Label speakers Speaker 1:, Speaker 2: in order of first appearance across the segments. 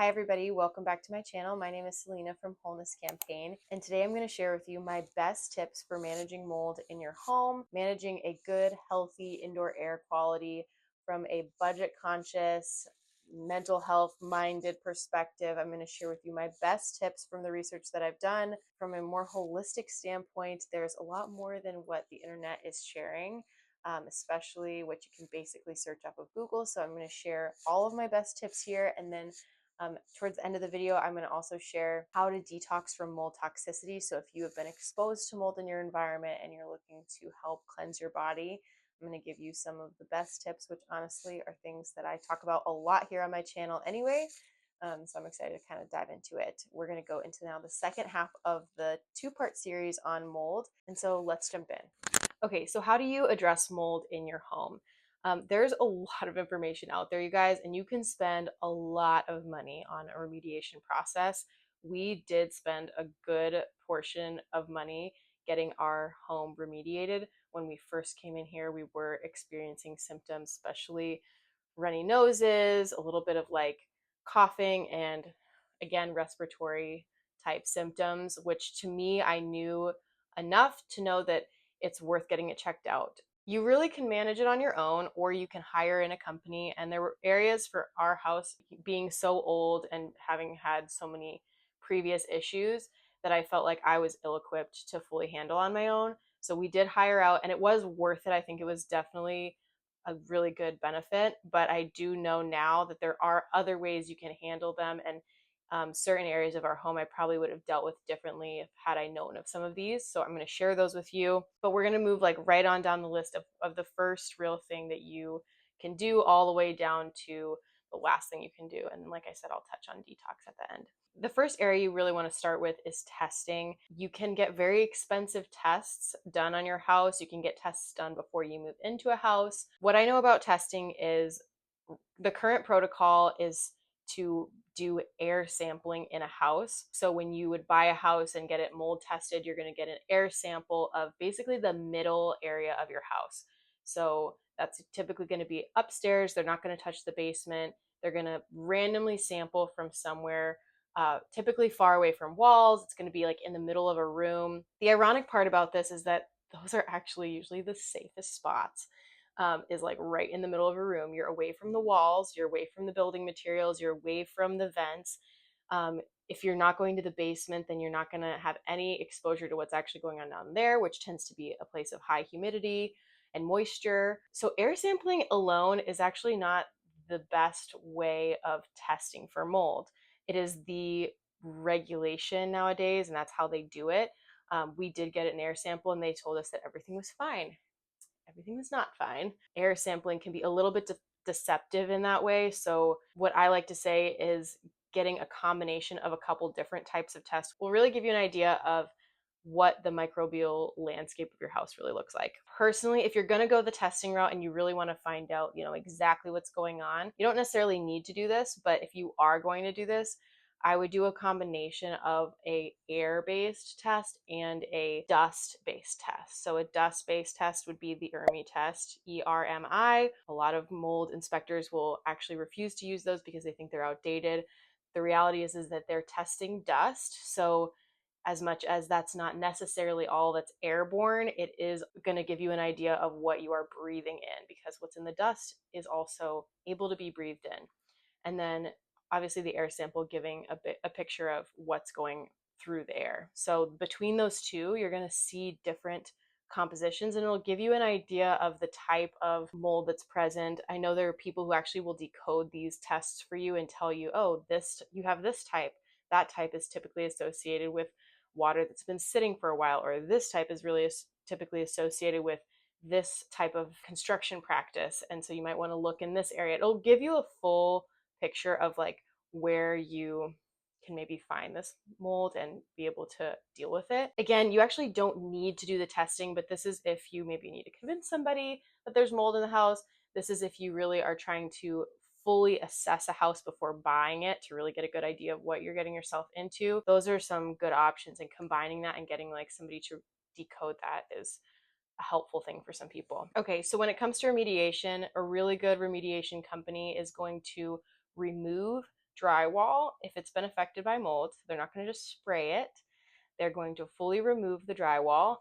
Speaker 1: Hi everybody, welcome back to my channel. My name is Selena from Wholeness Campaign, and today I'm going to share with you my best tips for managing mold in your home, managing a good, healthy indoor air quality from a budget conscious, mental health minded perspective. I'm going to share with you my best tips from the research that I've done. From a more holistic standpoint, there's a lot more than what the internet is sharing. Especially what you can basically search up of Google. So I'm going to share all of my best tips here, and then towards the end of the video, I'm going to also share how to detox from mold toxicity. So if you have been exposed to mold in your environment and you're looking to help cleanse your body, I'm going to give you some of the best tips, which honestly are things that I talk about a lot here on my channel anyway. So I'm excited to kind of dive into it. We're going to go into now the second half of the two-part series on mold. And so let's jump in. Okay, so how do you address mold in your home? There's a lot of information out there, you guys, and you can spend a lot of money on a remediation process. We did spend a good portion of money getting our home remediated. When we first came in here, we were experiencing symptoms, especially runny noses, a little bit of like coughing, and again, respiratory type symptoms, which to me, I knew enough to know that it's worth getting it checked out. You really can manage it on your own, or you can hire in a company. And there were areas for our house being so old and having had so many previous issues that I felt like I was ill equipped to fully handle on my own. So we did hire out, and it was worth it. I think it was definitely a really good benefit, but I do know now that there are other ways you can handle them, and certain areas of our home I probably would have dealt with differently had I known of some of these. So I'm going to share those with you, but we're going to move like right on down the list of the first real thing that you can do all the way down to the last thing you can do. And like I said, I'll touch on detox at the end. The first area you really want to start with is testing. You can get very expensive tests done on your house. You can get tests done before you move into a house. What I know about testing is the current protocol is to do air sampling in a house. So when you would buy a house and get it mold tested, you're going to get an air sample of basically the middle area of your house. So that's typically going to be upstairs. They're not going to touch the basement. They're going to randomly sample from somewhere, typically far away from walls. It's going to be like in the middle of a room. The ironic part about this is that those are actually usually the safest spots. Is like right in the middle of a room. You're away from the walls, you're away from the building materials, you're away from the vents. If you're not going to the basement, then you're not going to have any exposure to what's actually going on down there, which tends to be a place of high humidity and moisture. So air sampling alone is actually not the best way of testing for mold. It is the regulation nowadays, and that's how they do it. We did get an air sample, and they told us that everything was fine. Everything was not fine. Air sampling can be a little bit deceptive in that way. So what I like to say is getting a combination of a couple different types of tests will really give you an idea of what the microbial landscape of your house really looks like. Personally, if you're going to go the testing route and you really want to find out, exactly what's going on, you don't necessarily need to do this, but if you are going to do this, I would do a combination of a air-based test and a dust-based test. So a dust-based test would be the ERMI test, ERMI. A lot of mold inspectors will actually refuse to use those because they think they're outdated. The reality is that they're testing dust. So as much as that's not necessarily all that's airborne, it is going to give you an idea of what you are breathing in, because what's in the dust is also able to be breathed in. And then obviously the air sample giving a picture of what's going through the air. So between those two, you're going to see different compositions, and it'll give you an idea of the type of mold that's present. I know there are people who actually will decode these tests for you and tell you, oh, this, you have this type. That type is typically associated with water that's been sitting for a while, or this type is really typically associated with this type of construction practice. And so you might want to look in this area. It'll give you a full picture of like where you can maybe find this mold and be able to deal with it. Again, you actually don't need to do the testing, but this is if you maybe need to convince somebody that there's mold in the house. This is if you really are trying to fully assess a house before buying it to really get a good idea of what you're getting yourself into. Those are some good options, and combining that and getting like somebody to decode that is a helpful thing for some people. Okay, so when it comes to remediation, a really good remediation company is going to remove drywall, if it's been affected by mold, they're not going to just spray it. They're going to fully remove the drywall,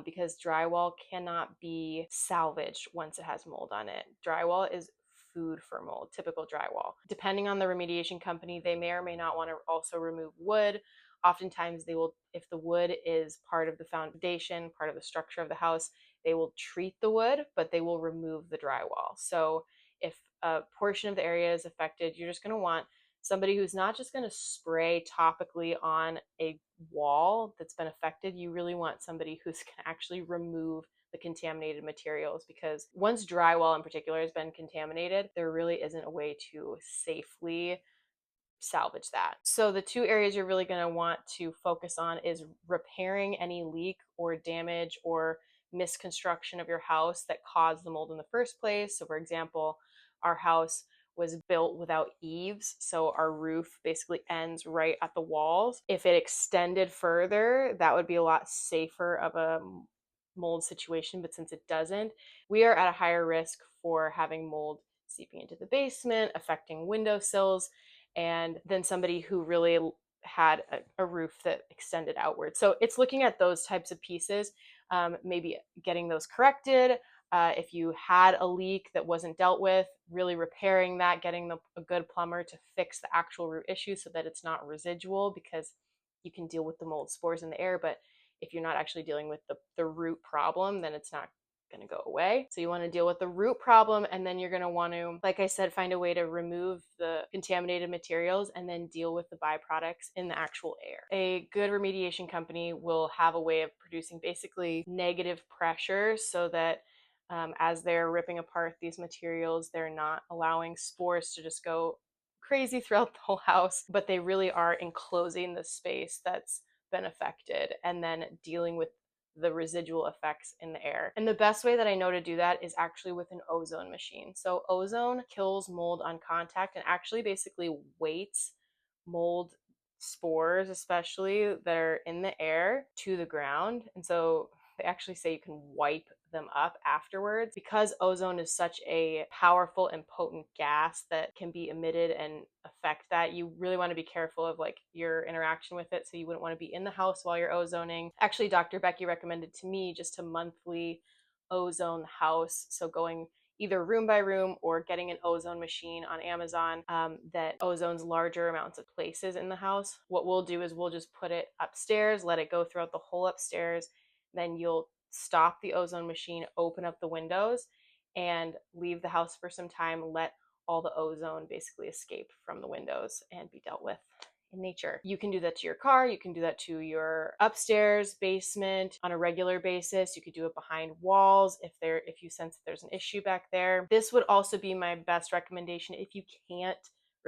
Speaker 1: because drywall cannot be salvaged once it has mold on it. Drywall is food for mold, typical drywall. Depending on the remediation company, they may or may not want to also remove wood. Oftentimes they will, if the wood is part of the foundation, part of the structure of the house, they will treat the wood, but they will remove the drywall. So if a portion of the area is affected, you're just going to want somebody who's not just going to spray topically on a wall that's been affected. You really want somebody who's going to actually remove the contaminated materials, because once drywall in particular has been contaminated, there really isn't a way to safely salvage that. So the two areas you're really going to want to focus on is repairing any leak or damage or misconstruction of your house that caused the mold in the first place. So for example, our house was built without eaves, so our roof basically ends right at the walls. If it extended further, that would be a lot safer of a mold situation, but since it doesn't, we are at a higher risk for having mold seeping into the basement, affecting windowsills, and then somebody who really had a roof that extended outward. So it's looking at those types of pieces, maybe getting those corrected. If you had a leak that wasn't dealt with, really repairing that, getting a good plumber to fix the actual root issue so that it's not residual, because you can deal with the mold spores in the air, but if you're not actually dealing with the root problem, then it's not going to go away. So you want to deal with the root problem, and then you're going to want to, like I said, find a way to remove the contaminated materials and then deal with the byproducts in the actual air. A good remediation company will have a way of producing basically negative pressure so that as they're ripping apart these materials, they're not allowing spores to just go crazy throughout the whole house, but they really are enclosing the space that's been affected and then dealing with the residual effects in the air. And the best way that I know to do that is actually with an ozone machine. So ozone kills mold on contact and actually basically weights mold spores, especially that are in the air, to the ground. And so they actually say you can wipe them up afterwards. Because ozone is such a powerful and potent gas that can be emitted and affect that, you really want to be careful of like your interaction with it. So you wouldn't want to be in the house while you're ozoning. Actually, Dr. Becky recommended to me just a monthly ozone the house. So going either room by room or getting an ozone machine on Amazon that ozones larger amounts of places in the house. What we'll do is we'll just put it upstairs, let it go throughout the whole upstairs. Then you'll stop the ozone machine, open up the windows, and leave the house for some time. Let all the ozone basically escape from the windows and be dealt with in nature. You can do that to your car. You can do that to your upstairs basement on a regular basis. You could do it behind walls if you sense that there's an issue back there. This would also be my best recommendation if you can't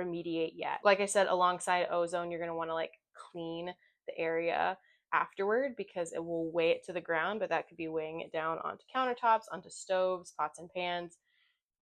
Speaker 1: remediate yet. Like I said, alongside ozone, you're going to want to like clean the area afterward, because it will weigh it to the ground, but that could be weighing it down onto countertops, onto stoves, pots and pans,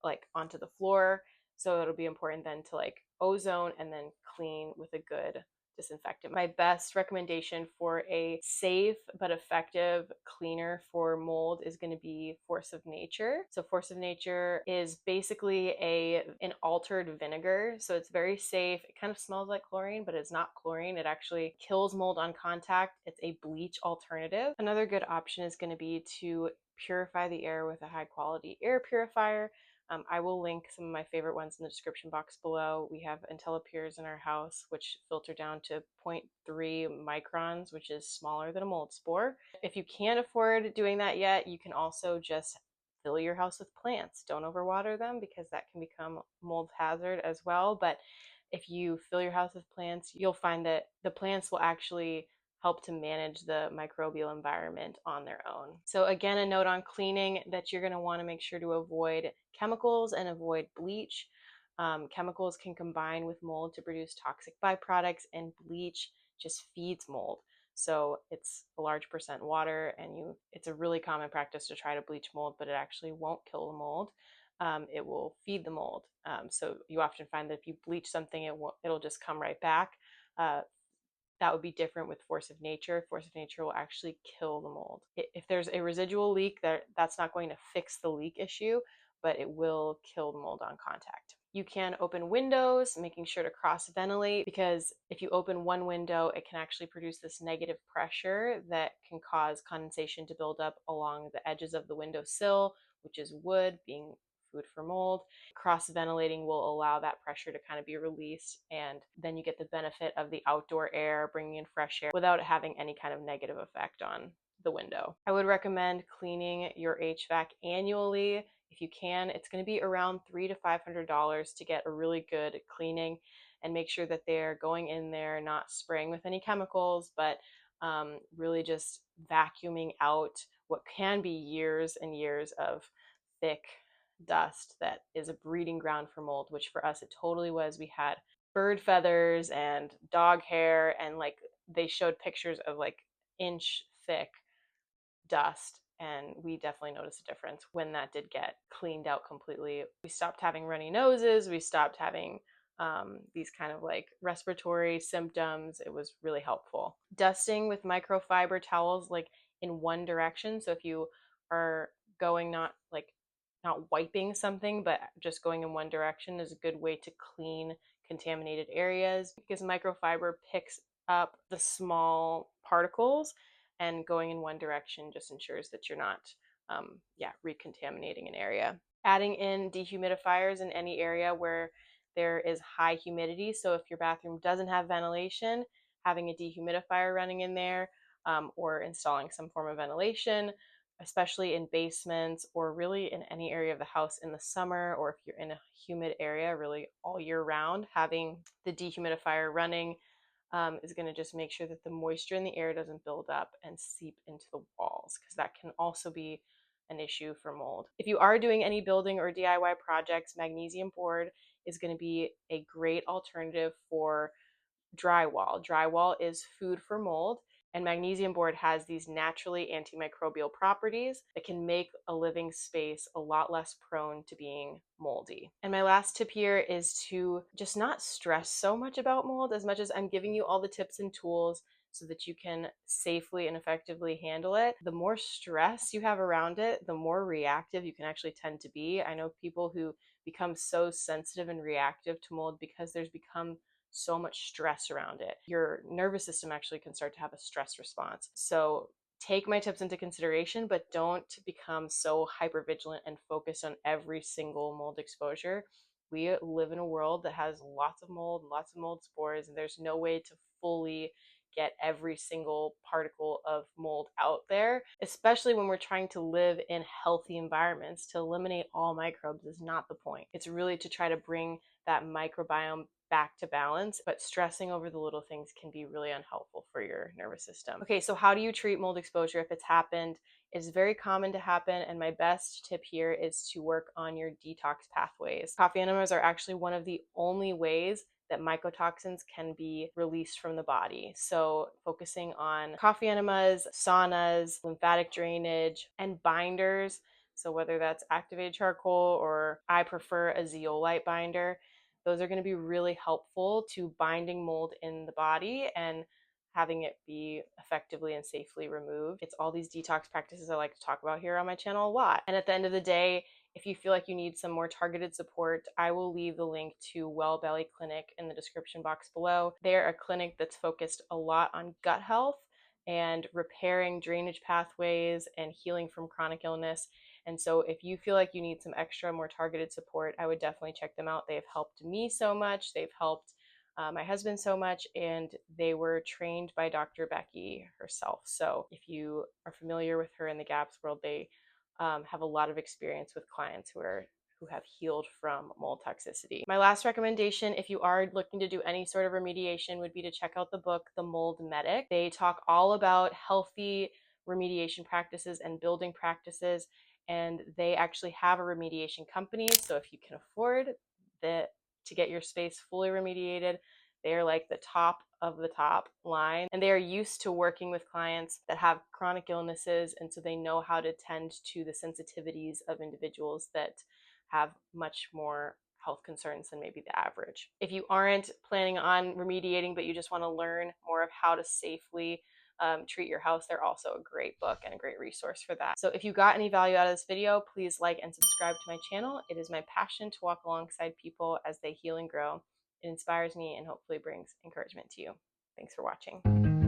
Speaker 1: like onto the floor. So it'll be important then to like ozone and then clean with a good disinfectant. My best recommendation for a safe but effective cleaner for mold is going to be Force of Nature. So Force of Nature is basically an altered vinegar. So it's very safe. It kind of smells like chlorine, but it's not chlorine. It actually kills mold on contact. It's a bleach alternative. Another good option is going to be to purify the air with a high quality air purifier. I will link some of my favorite ones in the description box below. We have IntelliPures in our house, which filter down to 0.3 microns, which is smaller than a mold spore. If you can't afford doing that yet, you can also just fill your house with plants. Don't overwater them, because that can become mold hazard as well. But if you fill your house with plants, you'll find that the plants will actually help to manage the microbial environment on their own. So again, a note on cleaning that you're going to want to make sure to avoid chemicals and avoid bleach. Chemicals can combine with mold to produce toxic byproducts, and bleach just feeds mold. So it's a large percent water, and it's a really common practice to try to bleach mold, but it actually won't kill the mold. It will feed the mold. So you often find that if you bleach something, it'll just come right back. That would be different with Force of Nature. Force of Nature will actually kill the mold. If there's a residual leak, that's not going to fix the leak issue, but it will kill the mold on contact. You can open windows, making sure to cross ventilate, because if you open one window, it can actually produce this negative pressure that can cause condensation to build up along the edges of the windowsill, which is wood, being food for mold. Cross ventilating will allow that pressure to kind of be released, and then you get the benefit of the outdoor air, bringing in fresh air without it having any kind of negative effect on the window. I would recommend cleaning your HVAC annually if you can. It's going to be around $300 to $500 to get a really good cleaning, and make sure that they're going in there not spraying with any chemicals, but really just vacuuming out what can be years and years of thick dust that is a breeding ground for mold, which for us it totally was. We had bird feathers and dog hair, and like they showed pictures of like inch thick dust, and we definitely noticed a difference when that did get cleaned out completely. We stopped having runny noses, we stopped having these kind of like respiratory symptoms. It was really helpful. Dusting with microfiber towels, like in one direction. So if you are going not wiping something, but just going in one direction, is a good way to clean contaminated areas, because microfiber picks up the small particles, and going in one direction just ensures that you're not recontaminating an area. Adding in dehumidifiers in any area where there is high humidity. So if your bathroom doesn't have ventilation, having a dehumidifier running in there, or installing some form of ventilation, especially in basements or really in any area of the house in the summer, or if you're in a humid area really all year round, having the dehumidifier running is going to just make sure that the moisture in the air doesn't build up and seep into the walls, because that can also be an issue for mold. If you are doing any building or DIY projects, magnesium board is going to be a great alternative for drywall. Drywall is food for mold, and magnesium board has these naturally antimicrobial properties that can make a living space a lot less prone to being moldy. And my last tip here is to just not stress so much about mold. As much as I'm giving you all the tips and tools so that you can safely and effectively handle it, the more stress you have around it, the more reactive you can actually tend to be. I know people who become so sensitive and reactive to mold because there's become so much stress around it. Your nervous system actually can start to have a stress response. So take my tips into consideration, but don't become so hypervigilant and focused on every single mold exposure. We live in a world that has lots of mold spores, and there's no way to fully get every single particle of mold out there, especially when we're trying to live in healthy environments. To eliminate all microbes is not the point. It's really to try to bring that microbiome back to balance, but stressing over the little things can be really unhelpful for your nervous system. Okay, so how do you treat mold exposure if it's happened? It's very common to happen, and my best tip here is to work on your detox pathways. Coffee enemas are actually one of the only ways that mycotoxins can be released from the body. So focusing on coffee enemas, saunas, lymphatic drainage, and binders. So whether that's activated charcoal, or I prefer a zeolite binder, those are going to be really helpful to binding mold in the body and having it be effectively and safely removed. It's all these detox practices I like to talk about here on my channel a lot. And at the end of the day, if you feel like you need some more targeted support, I will leave the link to Well Belly Clinic in the description box below. They're a clinic that's focused a lot on gut health and repairing drainage pathways and healing from chronic illness. And so if you feel like you need some extra, more targeted support, I would definitely check them out. They've helped me so much. They've helped my husband so much, and they were trained by Dr. Becky herself. So if you are familiar with her in the GAPS world, they have a lot of experience with clients who have healed from mold toxicity. My last recommendation, if you are looking to do any sort of remediation, would be to check out the book, The Mold Medic. They talk all about healthy remediation practices and building practices, and they actually have a remediation company. So if you can afford to get your space fully remediated, they are like the top of the top line, and they are used to working with clients that have chronic illnesses, and so they know how to tend to the sensitivities of individuals that have much more health concerns than maybe the average. If you aren't planning on remediating, but you just want to learn more of how to safely treat your house, they're also a great book and a great resource for that. So if you got any value out of this video, please like and subscribe to my channel. It is my passion to walk alongside people as they heal and grow. It inspires me and hopefully brings encouragement to you. Thanks for watching.